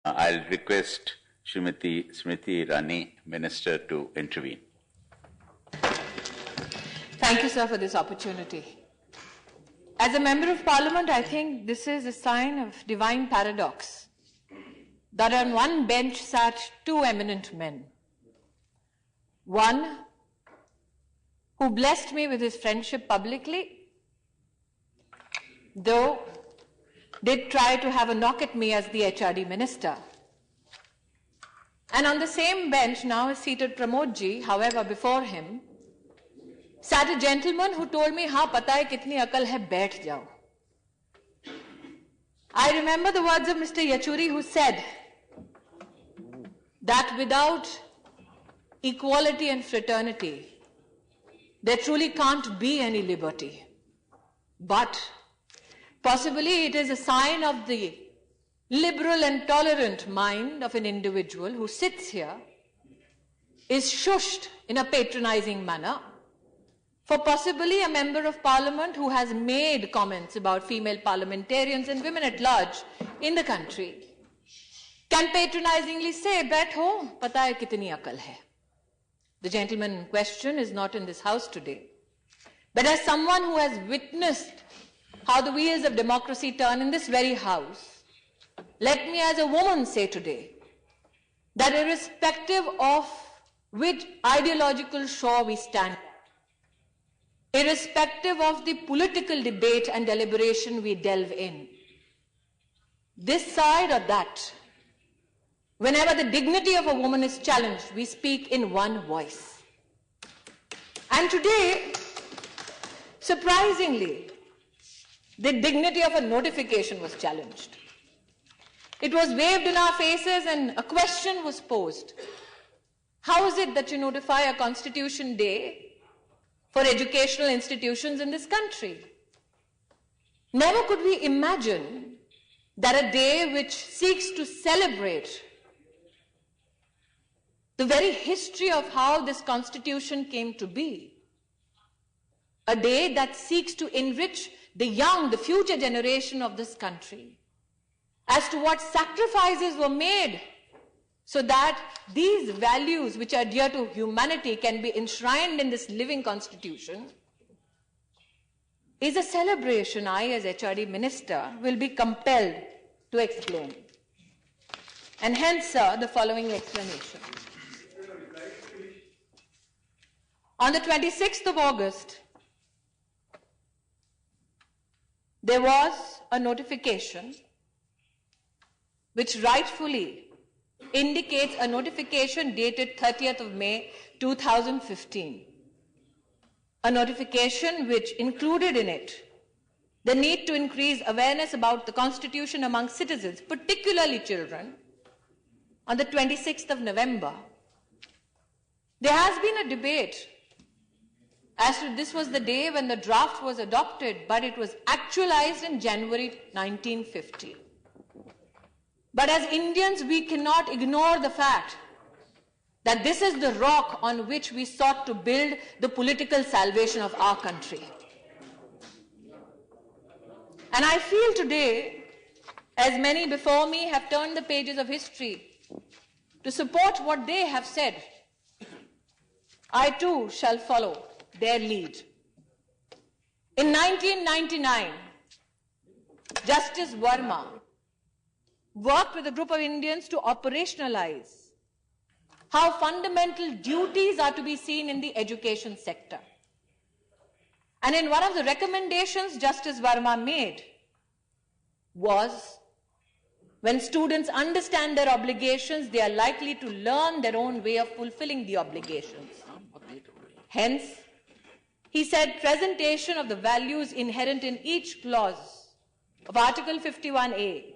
I'll request Srimati Smriti Irani, Minister, to intervene. Thank you, sir, for this opportunity. As a Member of Parliament, I think this is a sign of divine paradox, that on one bench sat two eminent men. One who blessed me with his friendship publicly, though did try to have a knock at me as the HRD Minister. And on the same bench now is seated Pramod ji. However, before him sat a gentleman who told me, "Haan, pata hai kitni akal hai, baith jao." I remember the words of Mr. Yachuri, who said that without equality and fraternity, there truly can't be any liberty. But possibly it is a sign of the liberal and tolerant mind of an individual who sits here, is shushed in a patronizing manner, for possibly a Member of Parliament who has made comments about female parliamentarians and women at large in the country can patronizingly say, "Baitho, pata hai kitni akal hai." The gentleman in question is not in this house today. But as someone who has witnessed how the wheels of democracy turn in this very house, let me as a woman say today that irrespective of which ideological shore we stand, irrespective of the political debate and deliberation we delve in, this side or that, whenever the dignity of a woman is challenged, we speak in one voice. And today, surprisingly, the dignity of a notification was challenged. It was waved in our faces and a question was posed. How is it that you notify a Constitution Day for educational institutions in this country? Never could we imagine that a day which seeks to celebrate the very history of how this Constitution came to be, a day that seeks to enrich the young, the future generation of this country, as to what sacrifices were made so that these values which are dear to humanity can be enshrined in this living Constitution, is a celebration I, as HRD Minister, will be compelled to explain. And hence, sir, the following explanation. On the 26th of August, there was a notification which rightfully indicates a notification dated 30th of May 2015. A notification which included in it the need to increase awareness about the Constitution among citizens, particularly children. On the 26th of November, there has been a debate as to this was the day when the draft was adopted, but it was actualized in January 1950. But as Indians, we cannot ignore the fact that this is the rock on which we sought to build the political salvation of our country. And I feel today, as many before me have turned the pages of history to support what they have said, I too shall follow their lead. In 1999, Justice Verma worked with a group of Indians to operationalize how fundamental duties are to be seen in the education sector. And in one of the recommendations Justice Verma made was, when students understand their obligations, they are likely to learn their own way of fulfilling the obligations. Hence, he said presentation of the values inherent in each clause of Article 51A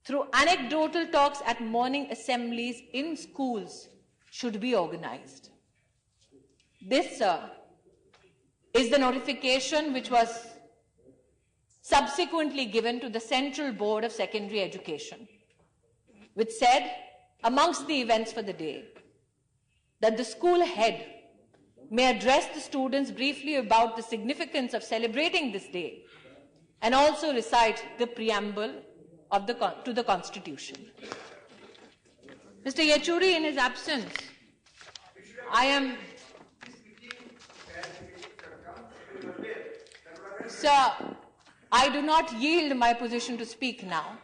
through anecdotal talks at morning assemblies in schools should be organized. This, sir, is the notification which was subsequently given to the Central Board of Secondary Education, which said, amongst the events for the day, that the school head may address the students briefly about the significance of celebrating this day and also recite the preamble of to the Constitution. Mr. Yechuri, in his absence, I am... Sir, I do not yield my position to speak now,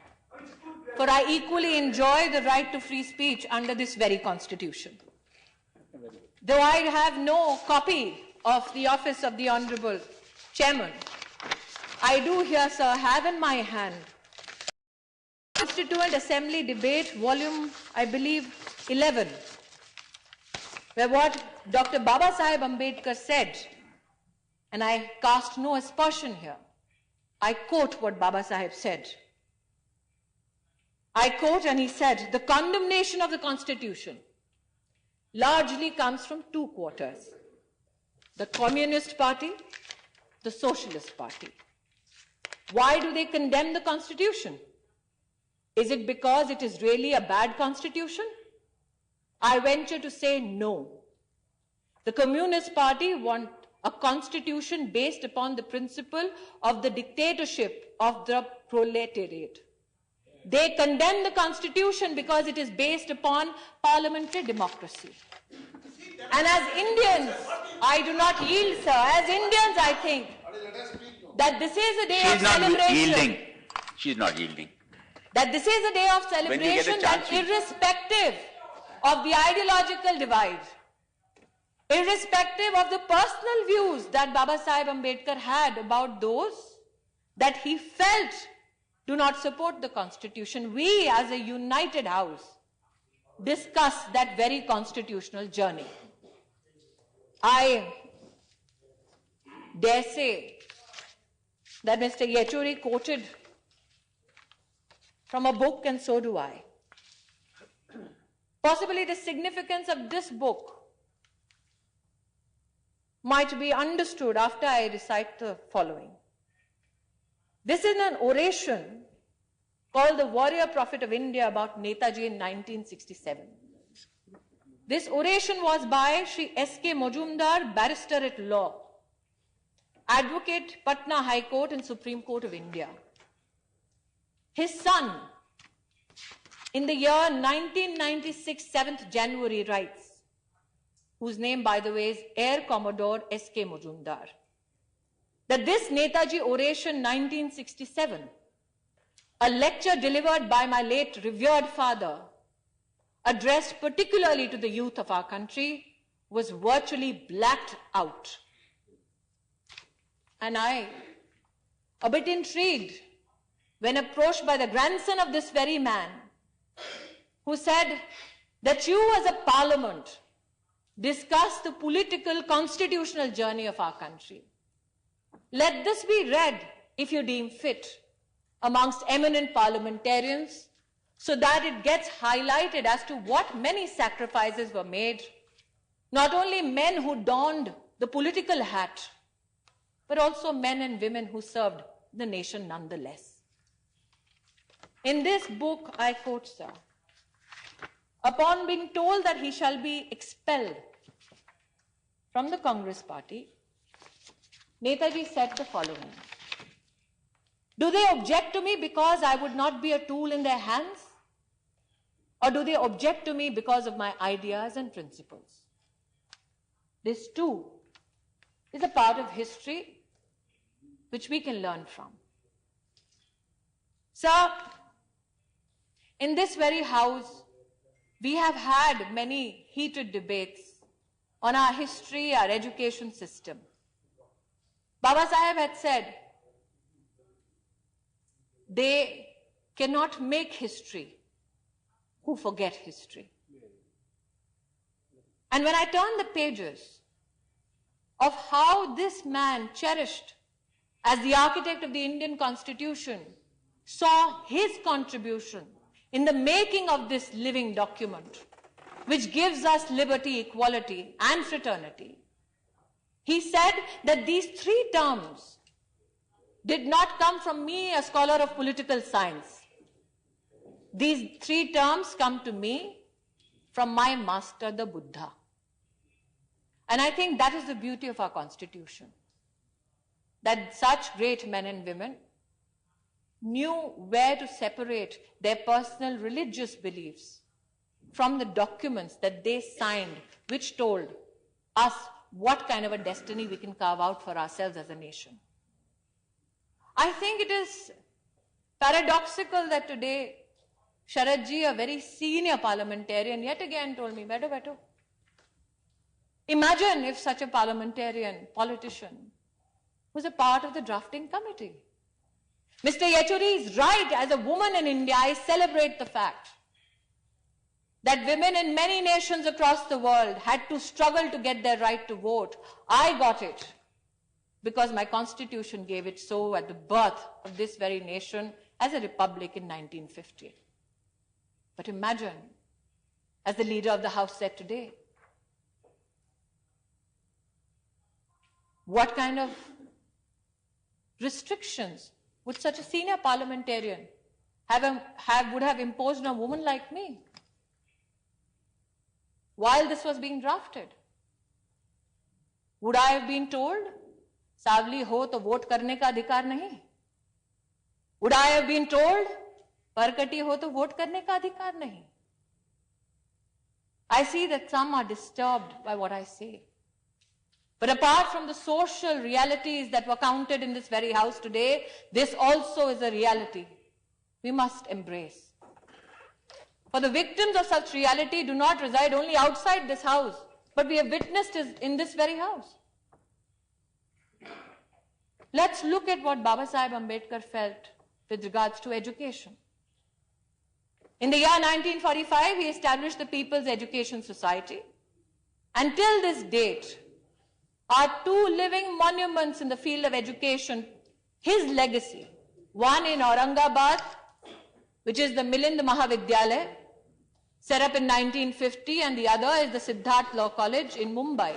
for I equally enjoy the right to free speech under this very Constitution. Though I have no copy of the office of the Honourable Chairman, I do here, sir, have in my hand Constituent Assembly Debate, volume, I believe, 11, where what Dr. Baba Saheb Ambedkar said, and I cast no aspersion here, I quote what Baba Saheb said. I quote, and he said, the condemnation of the Constitution largely comes from two quarters, the Communist Party, the Socialist Party. Why do they condemn the Constitution? Is it because it is really a bad Constitution? I venture to say no. The Communist Party want a constitution based upon the principle of the dictatorship of the proletariat. They condemn the Constitution because it is based upon parliamentary democracy. And as Indians, I do not yield, sir. As Indians, I think that this is a day of celebration. She's not yielding. That this is a day of celebration that irrespective of the ideological divide, irrespective of the personal views that Baba Saheb Ambedkar had about those that he felt do not support the Constitution, we as a united house discuss that very constitutional journey. I dare say that Mr. Yechuri quoted from a book, and so do I. Possibly the significance of this book might be understood after I recite the following. This is an oration called The Warrior Prophet of India about Netaji in 1967. This oration was by Shri S.K. Majumdar, barrister at law, advocate, Patna High Court and Supreme Court of India. His son, in the year 1996, 7th January, writes, whose name, by the way, is Air Commodore S.K. Majumdar, that this Netaji oration 1967, a lecture delivered by my late revered father, addressed particularly to the youth of our country, was virtually blacked out. And I, a bit intrigued, when approached by the grandson of this very man, who said that you as a parliament discuss the political constitutional journey of our country. Let this be read, if you deem fit, amongst eminent parliamentarians, so that it gets highlighted as to what many sacrifices were made, not only men who donned the political hat, but also men and women who served the nation nonetheless. In this book, I quote, sir, upon being told that he shall be expelled from the Congress party, Netaji said the following: do they object to me because I would not be a tool in their hands? Or do they object to me because of my ideas and principles? This too is a part of history which we can learn from. Sir, in this very house, we have had many heated debates on our history, our education system. Baba Saheb had said, they cannot make history who forget history. And when I turn the pages of how this man, cherished as the architect of the Indian Constitution, saw his contribution in the making of this living document, which gives us liberty, equality, and fraternity, he said that these three terms did not come from me, a scholar of political science. These three terms come to me from my master, the Buddha. And I think that is the beauty of our Constitution, that such great men and women knew where to separate their personal religious beliefs from the documents that they signed, which told us what kind of a destiny we can carve out for ourselves as a nation. I think it is paradoxical that today Sharad ji, a very senior parliamentarian, yet again told me, "Beto, beto." Imagine if such a parliamentarian, politician, was a part of the drafting committee. Mr. Yechury is right. As a woman in India, I celebrate the fact that women in many nations across the world had to struggle to get their right to vote. I got it because my constitution gave it so at the birth of this very nation as a republic in 1950. But imagine, as the leader of the House said today, what kind of restrictions would such a senior parliamentarian would have imposed on a woman like me while this was being drafted? Would I have been told, "Savli ho to vote karne ka adhikar nahi"? Would I have been told, "Parkati ho to vote karne ka adhikar nahi"? I see that some are disturbed by what I say. But apart from the social realities that were counted in this very house today, this also is a reality we must embrace. For the victims of such reality do not reside only outside this house, but we have witnessed it in this very house. Let's look at what Baba Sahib Ambedkar felt with regards to education. In the year 1945, he established the People's Education Society. Until this date, are two living monuments in the field of education, his legacy. One in Aurangabad, which is the Milind Mahavidyalaya, set up in 1950, and the other is the Siddharth Law College in Mumbai,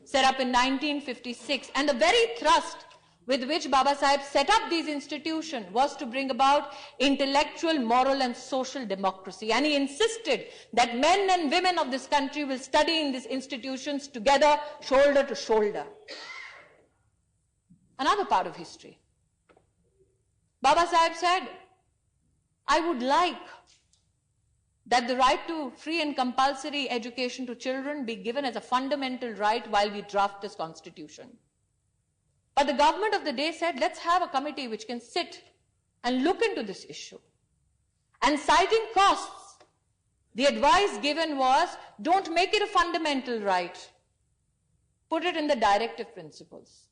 set up in 1956. And the very thrust with which Baba Sahib set up these institutions was to bring about intellectual, moral and social democracy. And he insisted that men and women of this country will study in these institutions together, shoulder to shoulder. Another part of history. Baba Sahib said, "I would like that the right to free and compulsory education to children be given as a fundamental right while we draft this constitution." But the government of the day said, "Let's have a committee which can sit and look into this issue." And citing costs, the advice given was, don't make it a fundamental right. Put it in the directive principles.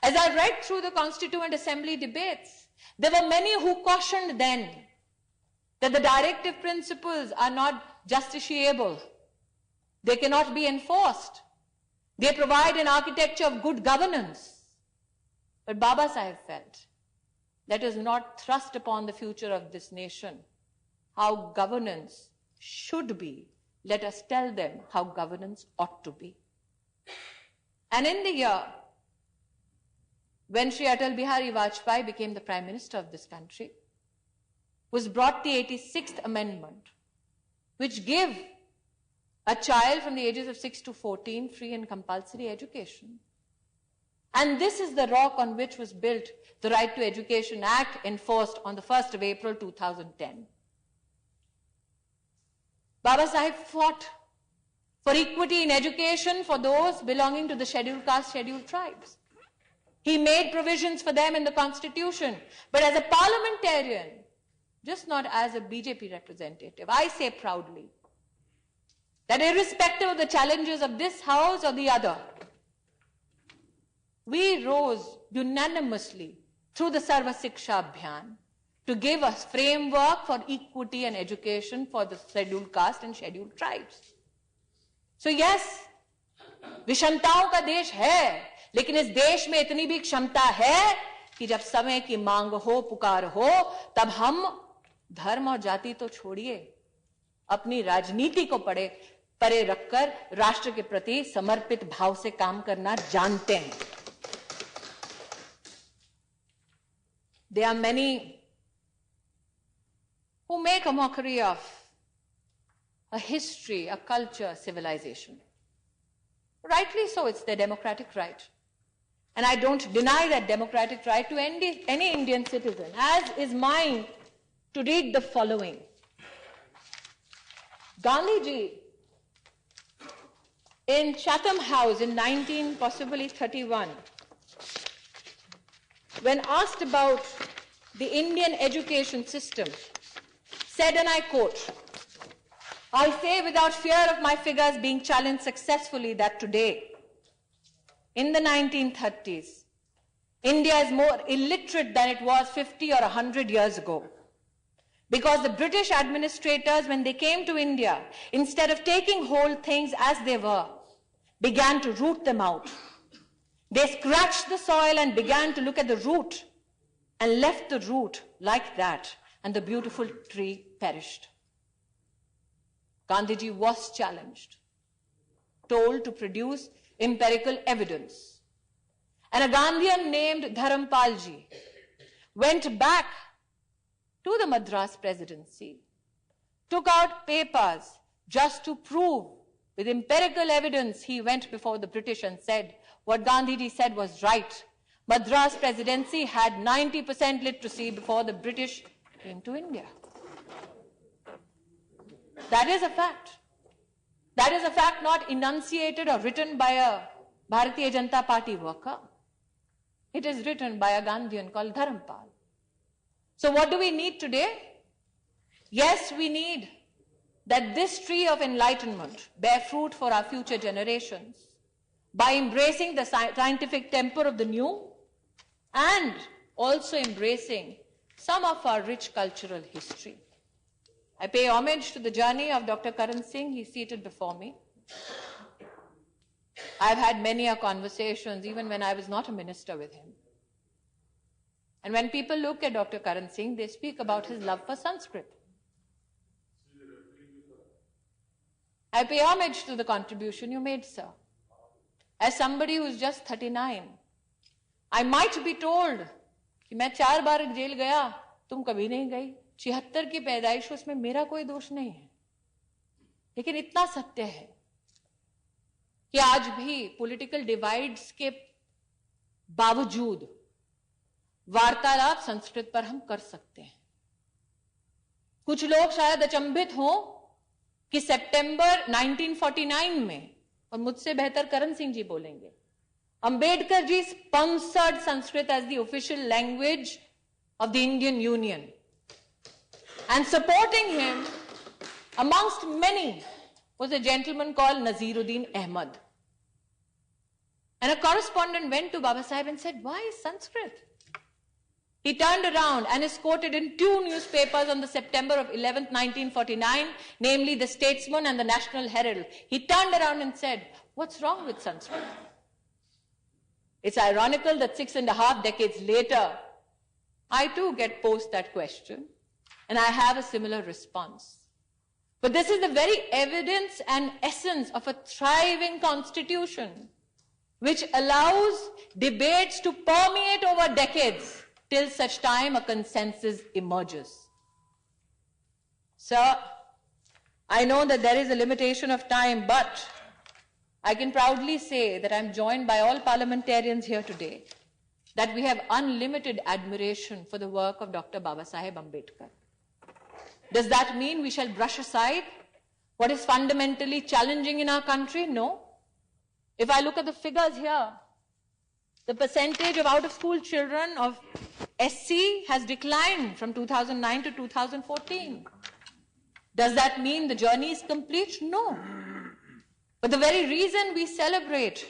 As I read through the Constituent Assembly debates, there were many who cautioned then that the directive principles are not justiciable. They cannot be enforced. They provide an architecture of good governance. But Baba Sahib felt, let us not thrust upon the future of this nation how governance should be. Let us tell them how governance ought to be. And in the year when Shri Atal Bihari Vajpayee became the Prime Minister of this country, was brought the 86th Amendment, which gave a child from the ages of 6 to 14 free and compulsory education. And this is the rock on which was built the Right to Education Act, enforced on the 1st of April 2010. Baba Sahib fought for equity in education for those belonging to the scheduled caste, scheduled tribes. He made provisions for them in the Constitution. But as a parliamentarian, just not as a BJP representative, I say proudly that irrespective of the challenges of this house or the other, we rose unanimously through the Sarva Siksha Abhiyan to give us framework for equity and education for the scheduled caste and scheduled tribes. So yes, विषमताओं का देश है, लेकिन इस देश में इतनी भी क्षमता है कि जब समय की मांग हो, पुकार हो, तब हम धर्म और जाति तो छोड़िए, अपनी राजनीति को परे रखकर राष्ट्र के प्रति समर्पित भाव से काम करना जानते हैं. There are many who make a mockery of a history, a culture, civilization. Rightly so, it's their democratic right. And I don't deny that democratic right to any Indian citizen, as is mine to read the following. Gandhiji, in Chatham House in 31, when asked about the Indian education system, said, and I quote, "I say without fear of my figures being challenged successfully that today, in the 1930s, India is more illiterate than it was 50 or 100 years ago. Because the British administrators, when they came to India, instead of taking hold things as they were, began to root them out. They scratched the soil and began to look at the root and left the root like that, and the beautiful tree perished." Gandhiji was challenged, told to produce empirical evidence. And a Gandhian named Dharampalji went back to the Madras presidency, took out papers just to prove with empirical evidence. He went before the British and said what Gandhiji said was right. Madras presidency had 90% literacy before the British came to India. That is a fact. That is a fact not enunciated or written by a Bharatiya Janata Party worker. It is written by a Gandhian called Dharampal. So what do we need today? Yes, we need that this tree of enlightenment bear fruit for our future generations by embracing the scientific temper of the new and also embracing some of our rich cultural history. I pay homage to the journey of Dr. Karan Singh. He's seated before me. I've had many conversations, even when I was not a minister, with him. And when people look at Dr. Karan Singh, they speak about his love for Sanskrit. I pay homage to the contribution you made, sir. As somebody who is just 39, I might be told कि मैं 4 बार jail गया, तुम कभी नहीं गई. 76 की पैदाइश, उसमें मेरा कोई दोष नहीं है. लेकिन इतना सत्य है कि आज भी पॉलिटिकल डिवाइड्स के बावजूद वार्तालाप संस्कृत पर हम कर सकते हैं. कुछ लोग शायद अचंभित हों कि सितंबर 1949 में, और मुझसे बेहतर करण सिंह जी बोलेंगे, Ambedkar ji sponsored Sanskrit as the official language of the Indian union. And supporting him, amongst many, was a gentleman called Naziruddin Ahmad. And a correspondent went to Baba Sahib and said, "Why Sanskrit?" He turned around and is quoted in 2 newspapers on the September of 11th, 1949, namely the Statesman and the National Herald. He turned around and said, "What's wrong with Sanskrit?" It's ironical that 6.5 decades later, I too get posed that question. And I have a similar response. But this is the very evidence and essence of a thriving constitution, which allows debates to permeate over decades till such time a consensus emerges. Sir, I know that there is a limitation of time, but I can proudly say that I'm joined by all parliamentarians here today, that we have unlimited admiration for the work of Dr. Baba Saheb Ambedkar. Does that mean we shall brush aside what is fundamentally challenging in our country? No. If I look at the figures here, the percentage of out-of-school children of SC has declined from 2009 to 2014. Does that mean the journey is complete? No. But the very reason we celebrate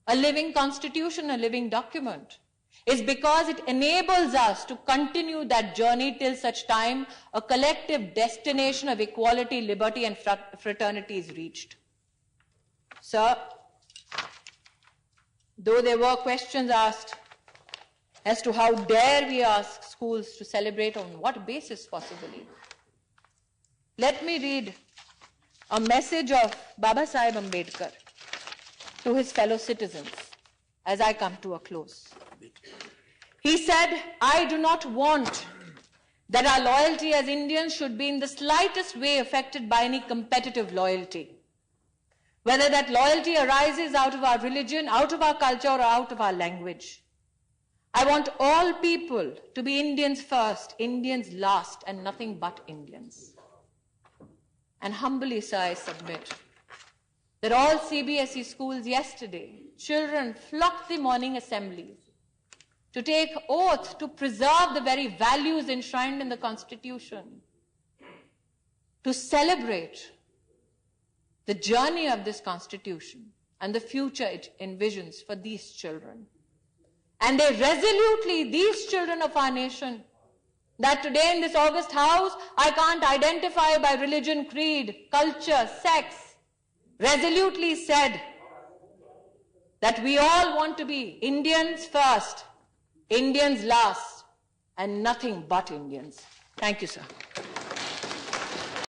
a living constitution, a living document, is because it enables us to continue that journey till such time a collective destination of equality, liberty, and fraternity is reached. Sir, though there were questions asked as to how dare we ask schools to celebrate, on what basis possibly, let me read a message of Baba Saheb Ambedkar to his fellow citizens as I come to a close. He said, "I do not want that our loyalty as Indians should be in the slightest way affected by any competitive loyalty. Whether that loyalty arises out of our religion, out of our culture, or out of our language. I want all people to be Indians first, Indians last, and nothing but Indians." And humbly, sir, I submit that all CBSE schools yesterday, children flocked the morning assemblies to take oath to preserve the very values enshrined in the Constitution, to celebrate the journey of this Constitution and the future it envisions for these children. And they resolutely, these children of our nation, that today in this august house, I can't identify by religion, creed, culture, sex, resolutely said that we all want to be Indians first, Indians last, and nothing but Indians. Thank you, sir.